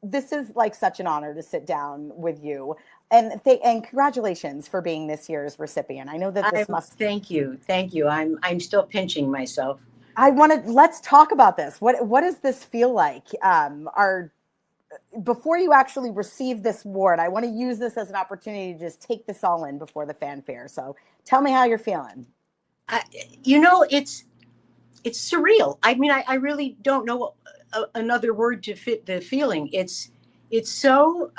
this is like such an honor to sit down with you. And congratulations for being this year's recipient. I know that this must. Thank you, thank you. I'm still pinching myself. Let's talk about this. What does this feel like? Before you actually receive this award, I want to use this as an opportunity to just take this all in before the fanfare. So tell me how you're feeling. It's surreal. I mean, I really don't know another word to fit the feeling. It's so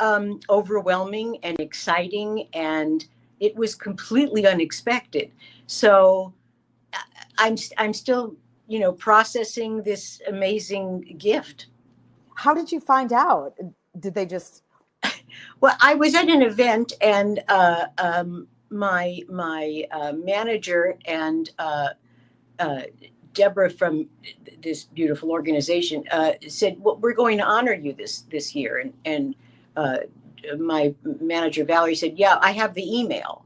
overwhelming and exciting, and it was completely unexpected. So I'm still, processing this amazing gift. How did you find out? Did they just? Well, I was at an event, and my manager and Deborah from this beautiful organization said, "Well, we're going to honor you this year." And my manager Valerie said, "Yeah, I have the email."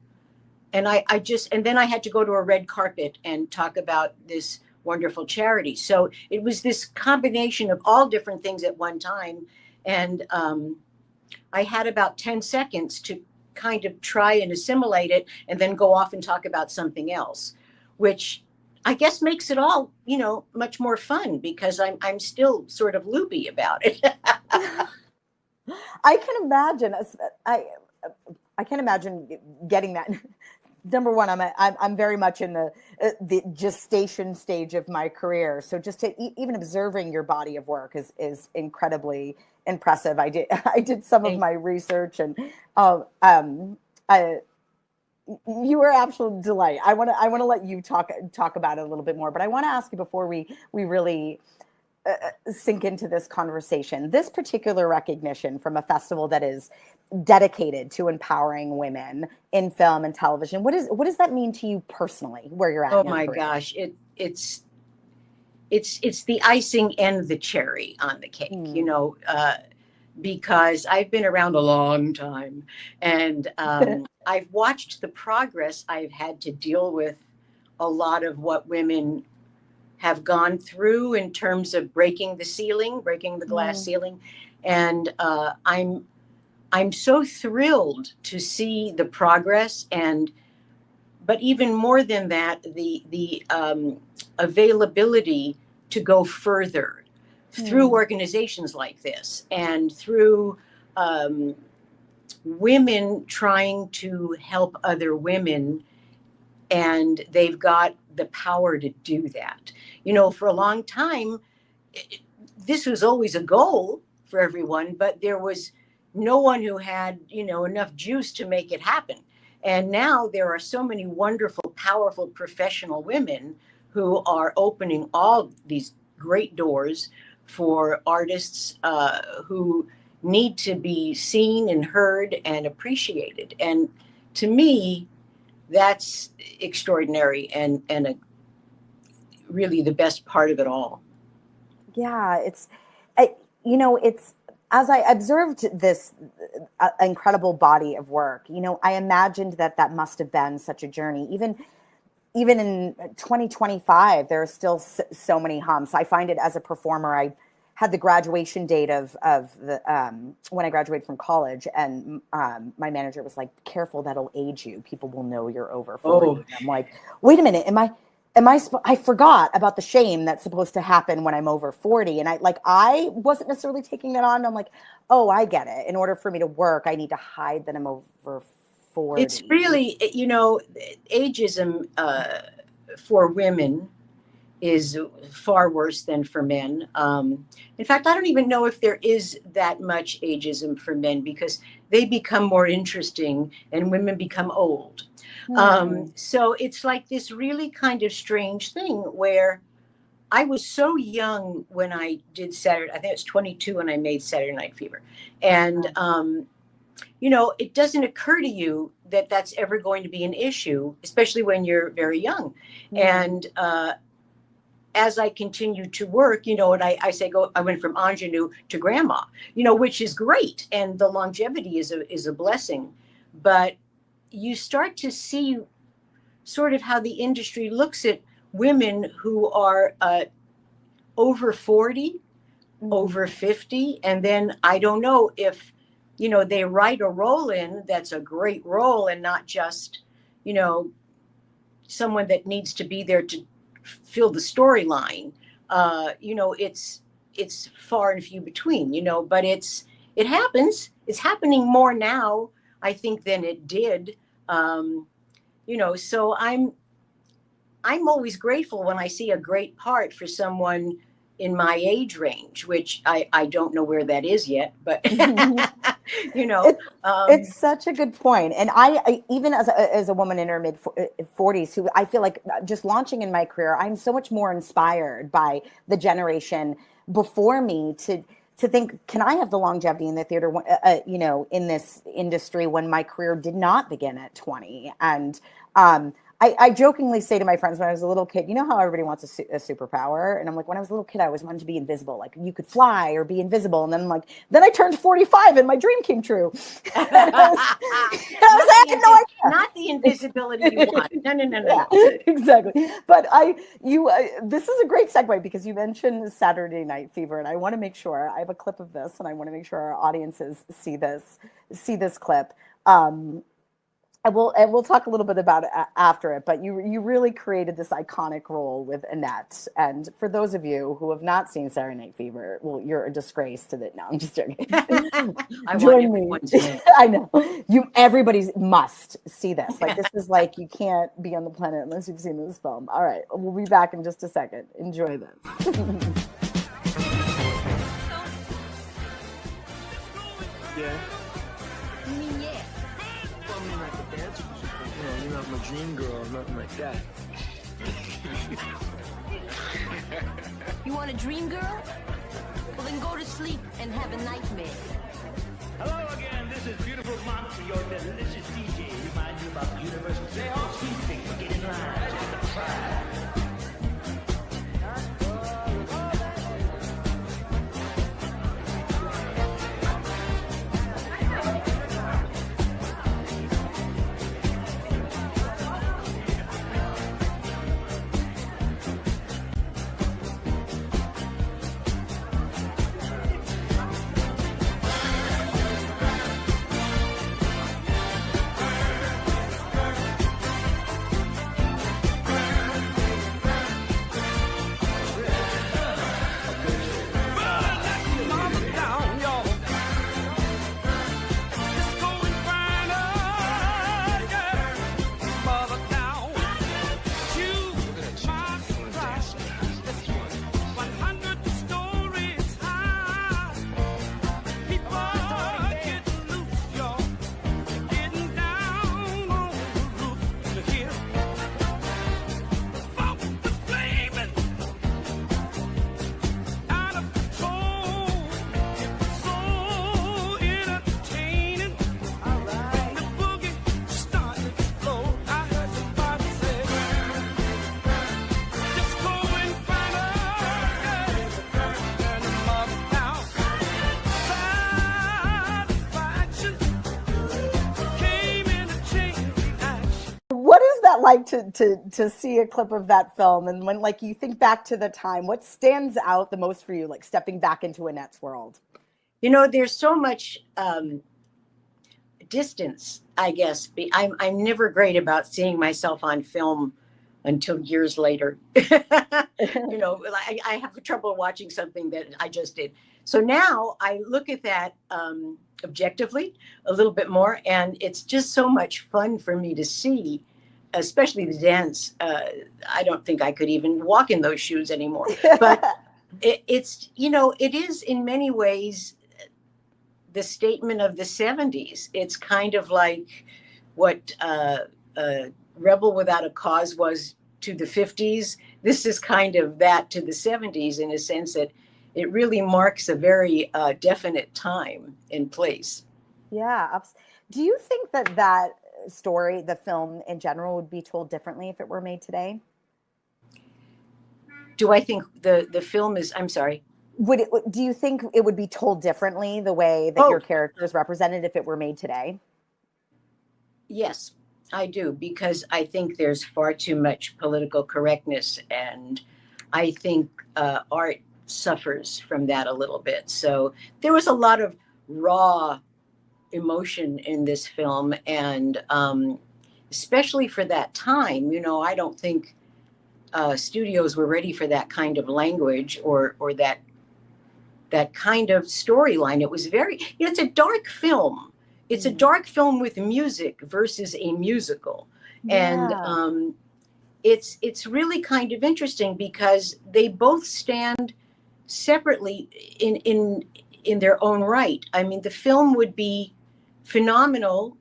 And and then I had to go to a red carpet and talk about this wonderful charity. So it was this combination of all different things at one time. And I had about 10 seconds to kind of try and assimilate it and then go off and talk about something else, which I guess makes it all, much more fun because I'm still sort of loopy about it. I can imagine. I can imagine getting that. Number one, I'm very much in the gestation stage of my career. So just even observing your body of work is incredibly impressive. I did some of my research, and you were an absolute delight. I want to let you talk about it a little bit more, but I want to ask you before we really sink into this conversation. This particular recognition from a festival that is dedicated to empowering women in film and television, what does that mean to you personally, where you're at? Oh my gosh, it's the icing and the cherry on the cake, because I've been around a long time, and I've watched the progress. I've had to deal with a lot of what women have gone through in terms of breaking the glass ceiling. And I'm so thrilled to see the progress, but even more than that, the availability to go further through organizations like this and through women trying to help other women, and they've got the power to do that. For a long time, this was always a goal for everyone, but there was no one who had, enough juice to make it happen. And now there are so many wonderful, powerful professional women who are opening all these great doors for artists who need to be seen and heard and appreciated. And to me, that's extraordinary and really the best part of it all. Yeah, it's as I observed this incredible body of work, I imagined that must have been such a journey. Even in 2025, there are still so many humps. I find it as a performer. I had the graduation date of the when I graduated from college, and my manager was like, "Careful, that'll age you. People will know you're over 40." Oh. I'm like, "Wait a minute, I forgot about the shame that's supposed to happen when I'm over 40." And I wasn't necessarily taking that on. I'm like, "Oh, I get it. In order for me to work, I need to hide that I'm over 40." It's really, ageism for women is far worse than for men. In fact, I don't even know if there is that much ageism for men, because they become more interesting and women become old. So it's like this really kind of strange thing where I was so young when I did Saturday. I think it was 22 when I made Saturday Night Fever. And, it doesn't occur to you that that's ever going to be an issue, especially when you're very young. And as I continue to work, and I say, I went from ingenue to grandma, which is great. And the longevity is a blessing. But you start to see sort of how the industry looks at women who are over 40 over 50. And then I don't know if, they write a role in that's a great role and not just, someone that needs to be there to fill the storyline. It's far and few between, but it happens. It's happening more now, I think, than it did. So I'm always grateful when I see a great part for someone in my age range, which I don't know where that is yet, but it's such a good point. And I even as a woman in her mid 40s, who I feel like just launching in my career, I'm so much more inspired by the generation before me to think, can I have the longevity in the theater, in this industry when my career did not begin at 20? And I jokingly say to my friends when I was a little kid, you know how everybody wants a superpower? And I'm like, when I was a little kid, I always wanted to be invisible. Like, you could fly or be invisible. And then I'm like, then I turned 45 and my dream came true. I had no idea. Not the invisibility you want. No. Yeah, exactly. But this is a great segue because you mentioned Saturday Night Fever, and I want to make sure I have a clip of this, and I want to make sure our audiences see this clip. And we'll talk a little bit about it after it, but you really created this iconic role with Annette. And for those of you who have not seen Saturday Night Fever, well, you're a disgrace to that. No, I'm just joking. Join me. I know. Everybody must see this. Like, this is like, you can't be on the planet unless you've seen this film. All right, we'll be back in just a second. Enjoy this. Yeah. You're not my dream girl or nothing like that. You want a dream girl? Well, then go to sleep and have a nightmare. Hello again, this is Beautiful Monster, your delicious DJ. Remind you about the universal say all sweet things, get in line, just try. Like to see a clip of that film, and when like you think back to the time, what stands out the most for you, like stepping back into Annette's world? There's so much distance, I guess. I'm never great about seeing myself on film until years later. I have trouble watching something that I just did. So now I look at that objectively a little bit more, and it's just so much fun for me to see. Especially the dance. I don't think I could even walk in those shoes anymore. But it is in many ways the statement of the 70s. It's kind of like what Rebel Without a Cause was to the 50s. This is kind of that to the 70s in a sense that it really marks a very definite time and place. Yeah. Do you think that story, the film in general, would be told differently if it were made today? Do I think the film is, I'm sorry. Do you think it would be told differently the way that your character is represented if it were made today? Yes, I do, because I think there's far too much political correctness, and I think art suffers from that a little bit. So there was a lot of raw emotion in this film, and especially for that time, you know, I don't think studios were ready for that kind of language or that kind of storyline. It was very, you know, it's a dark film. It's a dark film with music versus a musical. And it's really kind of interesting because they both stand separately in their own right. I mean, the film would be phenomenal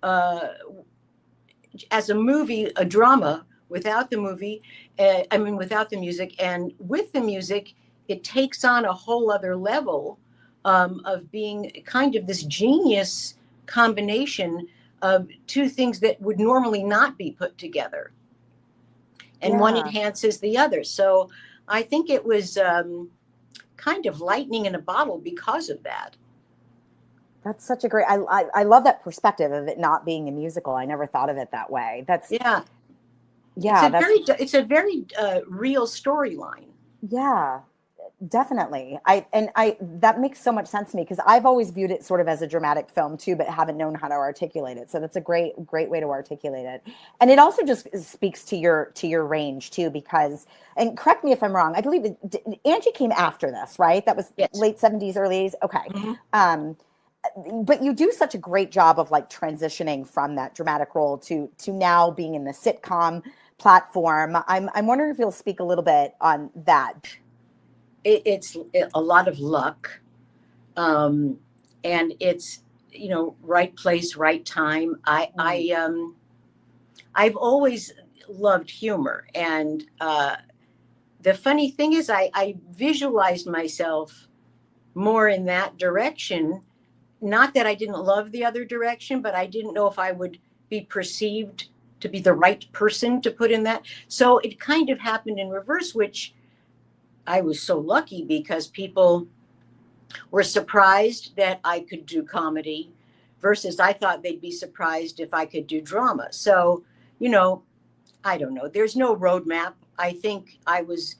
as a movie, a drama, without the movie, without the music. And with the music, it takes on a whole other level of being kind of this genius combination of two things that would normally not be put together. And one enhances the other. So I think it was kind of lightning in a bottle because of that. That's such a great, I love that perspective of it not being a musical. I never thought of it that way. That's it's a very real storyline. Yeah, definitely. That makes so much sense to me because I've always viewed it sort of as a dramatic film too, but haven't known how to articulate it. So that's a great way to articulate it. And it also just speaks to your range too, because, and correct me if I'm wrong, I believe Angie came after this, right? That was late 70s, early 80s. Okay. Mm-hmm. But you do such a great job of like transitioning from that dramatic role to now being in the sitcom platform. I'm wondering if you'll speak a little bit on that. It's a lot of luck, and it's, you know, right place, right time. I've always loved humor, and the funny thing is, I visualized myself more in that direction. Not that I didn't love the other direction, but I didn't know if I would be perceived to be the right person to put in that. So it kind of happened in reverse, which I was so lucky because people were surprised that I could do comedy versus I thought they'd be surprised if I could do drama. So, you know, I don't know. There's no roadmap. I think I was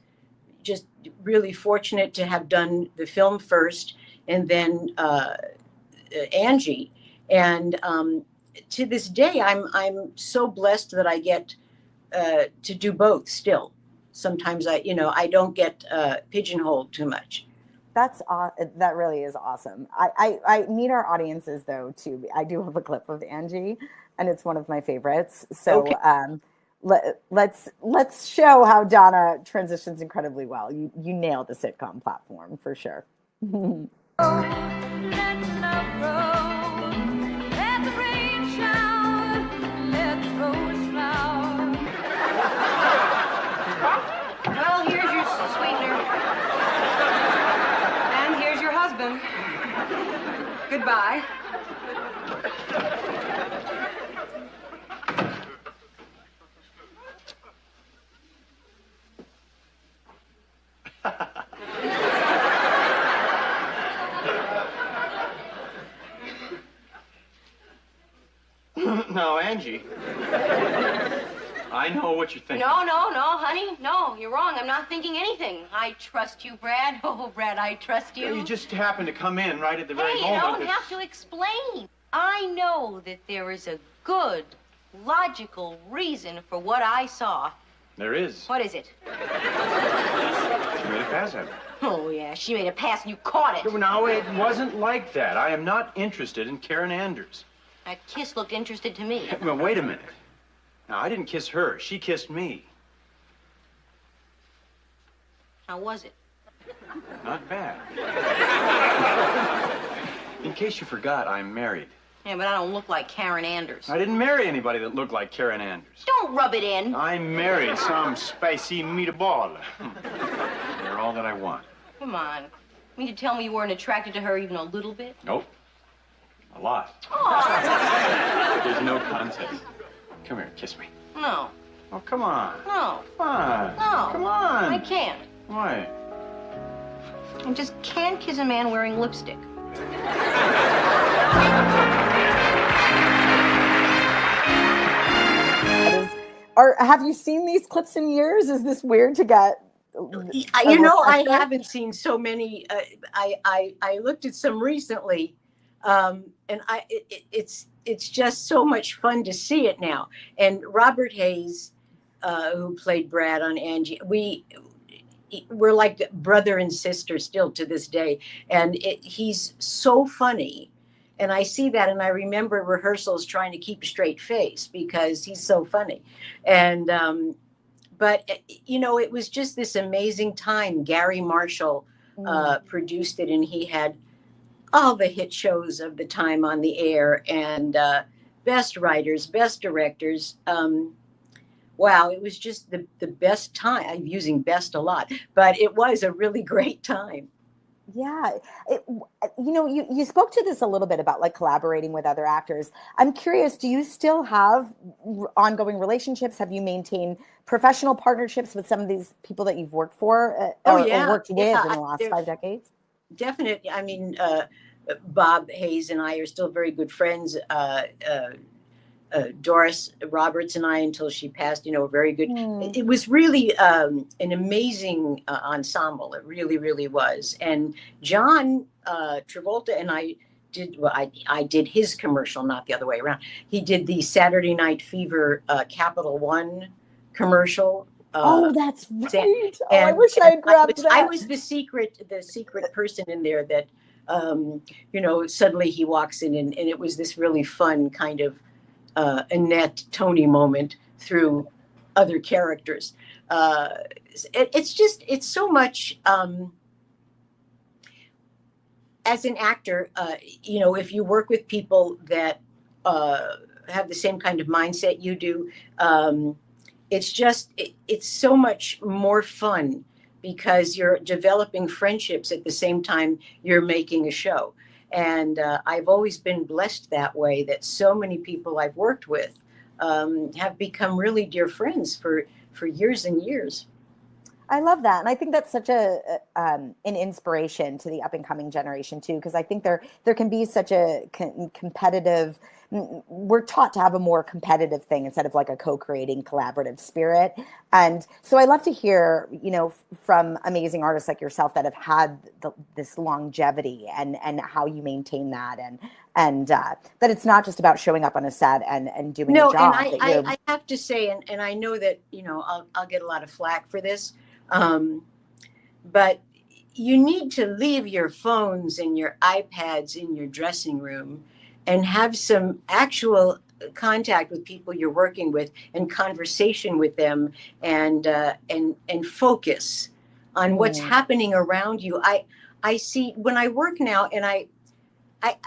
just really fortunate to have done the film first and then Angie. And to this day, I'm so blessed that I get to do both still. Sometimes I don't get pigeonholed too much. That really is awesome. I need our audiences though too. I do have a clip of Angie, and it's one of my favorites. So okay. Let's show how Donna transitions incredibly well. You nailed the sitcom platform for sure. Goodbye. No, Angie. I know what you're thinking. No, honey. No, you're wrong. I'm not thinking anything. I trust you, Brad. Oh, Brad, I trust you. You just happened to come in right at the very moment. Hey, you don't have to explain. I know that there is a good, logical reason for what I saw. There is. What is it? She made a pass at me. Oh, yeah, she made a pass and you caught it. No, it wasn't like that. I am not interested in Karen Anders. That kiss looked interested to me. Well, wait a minute. Now, I didn't kiss her. She kissed me. How was it? Not bad. In case you forgot, I'm married. Yeah, but I don't look like Karen Anders. I didn't marry anybody that looked like Karen Anders. Don't rub it in. I married some spicy meatball. They're all that I want. Come on. You mean to tell me you weren't attracted to her even a little bit? Nope. A lot. Oh. There's no contest. Come here, kiss me. No. Oh, come on. No. Come on. No. Come on. I can't. Why? I just can't kiss a man wearing lipstick. Have you seen these clips in years? Is this weird to get You know, I haven't seen so many. I looked at some recently, and it's just so much fun to see it now. And Robert Hayes, who played Brad on Angie, we're like brother and sister still to this day, and he's so funny. And I see that, and I remember rehearsals trying to keep a straight face because he's so funny. And but you know, it was just this amazing time. Gary Marshall produced it, and he had all the hit shows of the time on the air, and best writers, best directors. Wow, it was just the best time. I'm using best a lot, but it was a really great time. Yeah. You know, you spoke to this a little bit about like collaborating with other actors. I'm curious, do you still have ongoing relationships? Have you maintained professional partnerships with some of these people that you've worked for or worked with in the last 5 decades? Definitely. I mean, Bob Hayes and I are still very good friends. Doris Roberts and I, until she passed, you know, very good. It was really an amazing ensemble. It really, really was. And John Travolta and I did, well, I did his commercial, not the other way around. He did the Saturday Night Fever Capital One commercial. Oh, that's right. I wish I had grabbed that. I was the secret person in there that, you know, suddenly he walks in, and it was this really fun kind of Annette Tony moment through other characters. It's so much. As an actor, you know, if you work with people that have the same kind of mindset you do, it's so much more fun because you're developing friendships at the same time you're making a show. And I've always been blessed that way, that so many people I've worked with have become really dear friends for years and years. I love that. And I think that's such an inspiration to the up and coming generation too, because I think there can be such a competitive, we're taught to have a more competitive thing instead of like a co-creating collaborative spirit. And so I love to hear, you know, from amazing artists like yourself that have had this longevity and how you maintain that and that it's not just about showing up on a set and doing a job. No, and I have to say, and I know that, you know, I'll get a lot of flack for this, but you need to leave your phones and your iPads in your dressing room and have some actual contact with people you're working with and conversation with them and focus on what's happening around you. I see when I work now, and I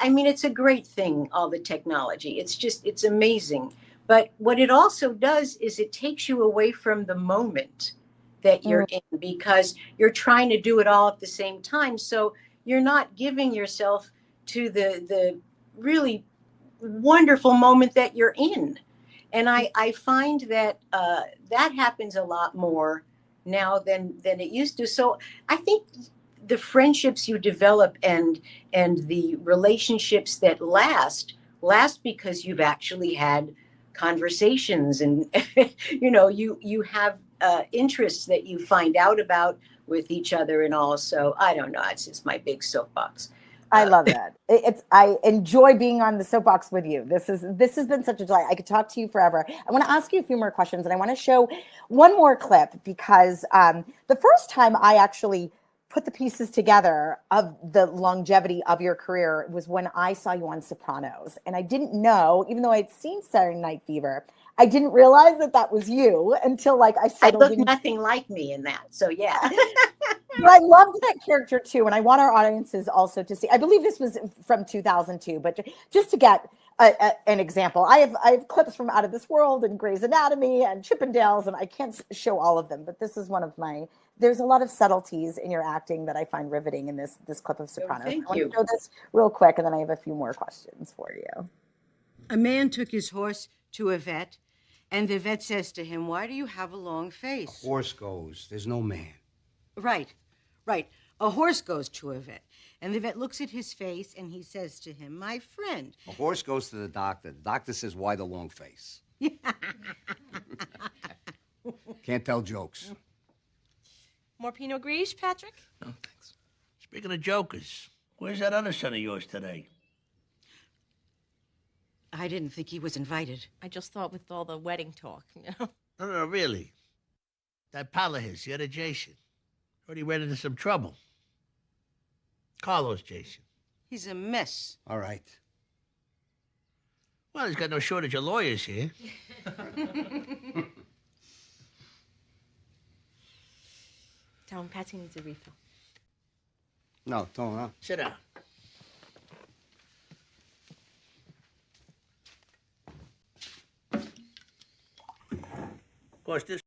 mean, it's a great thing, all the technology. It's amazing. But what it also does is it takes you away from the moment that you're in, because you're trying to do it all at the same time. So you're not giving yourself to the really wonderful moment that you're in. And I find that that happens a lot more now than it used to. So I think the friendships you develop and the relationships that last because you've actually had conversations, and you know, you have interests that you find out about with each other, and all. So I don't know, it's just my big soapbox. I love that. I enjoy being on the soapbox with you. This has been such a delight. I could talk to you forever. I want to ask you a few more questions, and I want to show one more clip because the first time I actually put the pieces together of the longevity of your career was when I saw you on Sopranos, and I didn't know, even though I'd seen Saturday Night Fever, I didn't realize that was you until like I look nothing like me in that. So yeah. But I loved that character too, and I want our audiences also to see. I believe this was from 2002, but just to get an example, I have clips from Out of This World and Grey's Anatomy and Chippendales, and I can't show all of them, but this is one of my. There's a lot of subtleties in your acting that I find riveting in this clip of Sopranos. Thank I you. want to show this real quick, and then I have a few more questions for you. A man took his horse to a vet, and the vet says to him, "Why do you have a long face?" A horse goes. There's no man. Right. A horse goes to a vet, and the vet looks at his face, and he says to him, "My friend." A horse goes to the doctor. The doctor says, "Why the long face?" Can't tell jokes. More Pinot Gris, Patrick? No, thanks. Speaking of jokers, where's that other son of yours today? I didn't think he was invited. I just thought with all the wedding talk, you know. No, really. That pal of his, the other Jason. Already ran into some trouble. Carlos Jason. He's a mess. All right. Well, he's got no shortage of lawyers here. Tell him Patsy needs a refill. No, don't, huh? Sit down. Of course, this...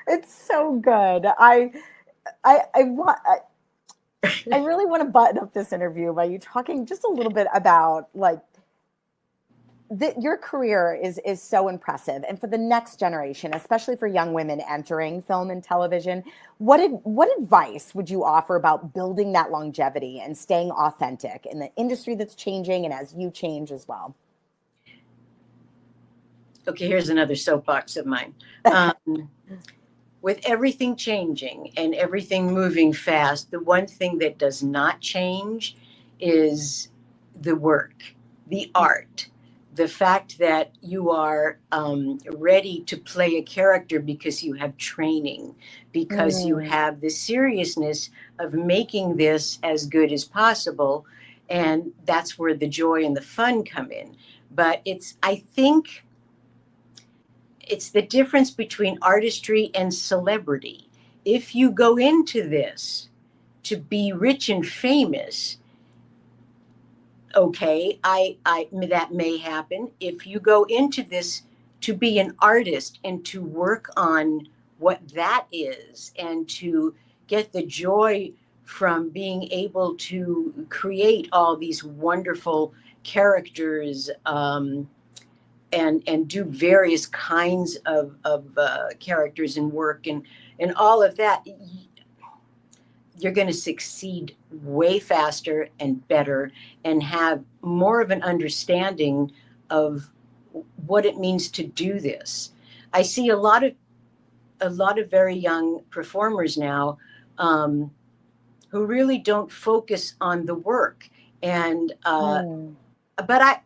It's so good. I really want to button up this interview by you talking just a little bit about like your career is so impressive, and for the next generation, especially for young women entering film and television, what advice would you offer about building that longevity and staying authentic in the industry that's changing and as you change as well? Okay, here's another soapbox of mine. With everything changing and everything moving fast, the one thing that does not change is the work, the art, the fact that you are ready to play a character because you have training, because you have the seriousness of making this as good as possible. And that's where the joy and the fun come in. But I think it's the difference between artistry and celebrity. If you go into this to be rich and famous, okay, I that may happen. If you go into this to be an artist and to work on what that is and to get the joy from being able to create all these wonderful characters, and do various kinds of characters and work and all of that, you're going to succeed way faster and better and have more of an understanding of what it means to do this. I see a lot of very young performers now who really don't focus on the work, and but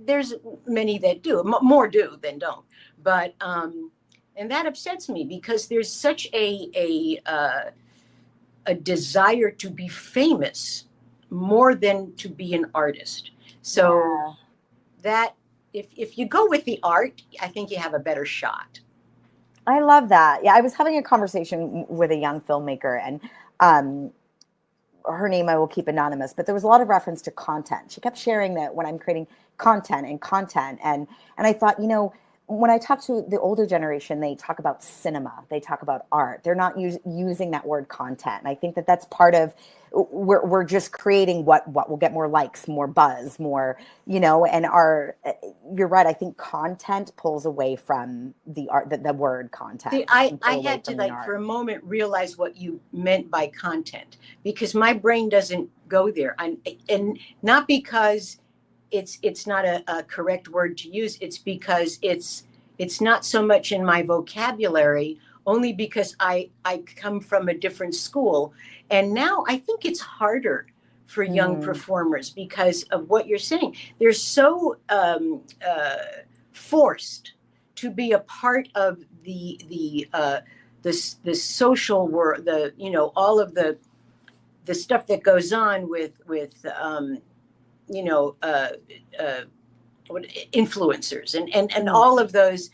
there's many that do, more do than don't, but and that upsets me because there's such a desire to be famous more than to be an artist. So that if you go with the art, I think you have a better shot. I love that. Yeah, I was having a conversation with a young filmmaker, and her name I will keep anonymous, but there was a lot of reference to content. She kept sharing that when I'm creating content, and I thought, when I talk to the older generation, they talk about cinema, they talk about art. They're not using that word content. And I think that that's part of, we're just creating what will get more likes, more buzz, more, and you're right. I think content pulls away from the art, the word content. See, I had to for a moment realize what you meant by content, because my brain doesn't go there. And not because it's not a correct word to use. It's because it's not so much in my vocabulary, only because I come from a different school. And now I think it's harder for young performers because of what you're saying. They're so forced to be a part of the social world, all of the stuff that goes on with influencers and all of those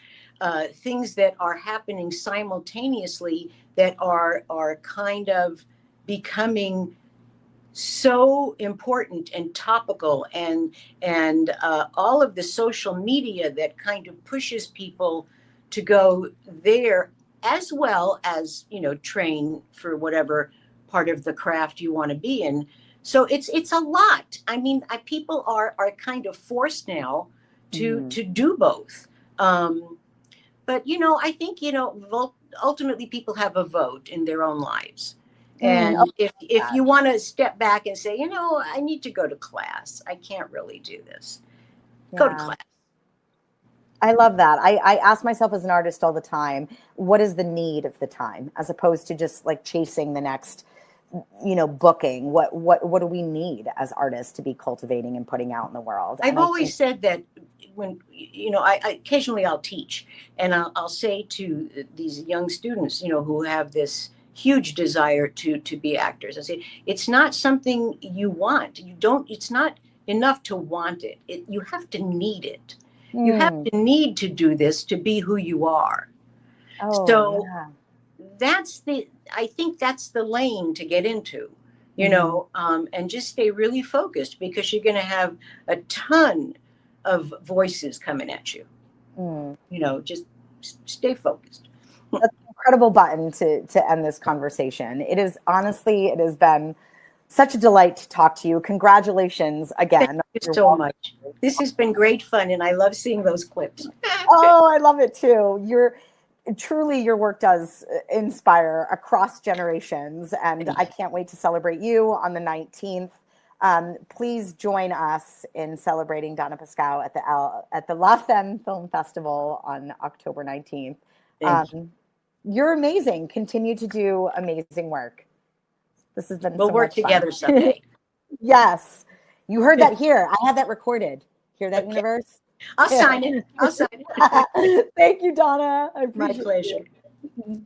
things that are happening simultaneously that are kind of becoming so important and topical, and all of the social media that kind of pushes people to go there, as well as train for whatever part of the craft you want to be in. So it's a lot. I mean, people are kind of forced now to do both. But I think ultimately people have a vote in their own lives. And if you want to step back and say, I need to go to class, I can't really do this. Go to class. I love that. I ask myself as an artist all the time, what is the need of the time, as opposed to just like chasing the next, booking. What do we need as artists to be cultivating and putting out in the world? I've always said that when, I occasionally I'll teach, and I'll say to these young students, who have this huge desire to be actors, I say, it's not something you want. It's not enough to want it. You have to need it. You have to need to do this to be who you are. Oh, so yeah. I think that's the lane to get into, and just stay really focused, because you're going to have a ton of voices coming at you. Just stay focused. That's an incredible button to end this conversation. It has been such a delight to talk to you. Congratulations again. Thank you so much. This has been great fun, and I love seeing those clips. Oh, I love it too. Your work does inspire across generations, and I can't wait to celebrate you on the 19th. Please join us in celebrating Donna Pescow at the La Femme Film Festival on October 19th. You're amazing. Continue to do amazing work. This has been We'll so work much fun. together someday. Yes. You heard that here. I have that recorded. Hear that, universe? I'll sign it. Thank you, Donna. I appreciate My pleasure. it.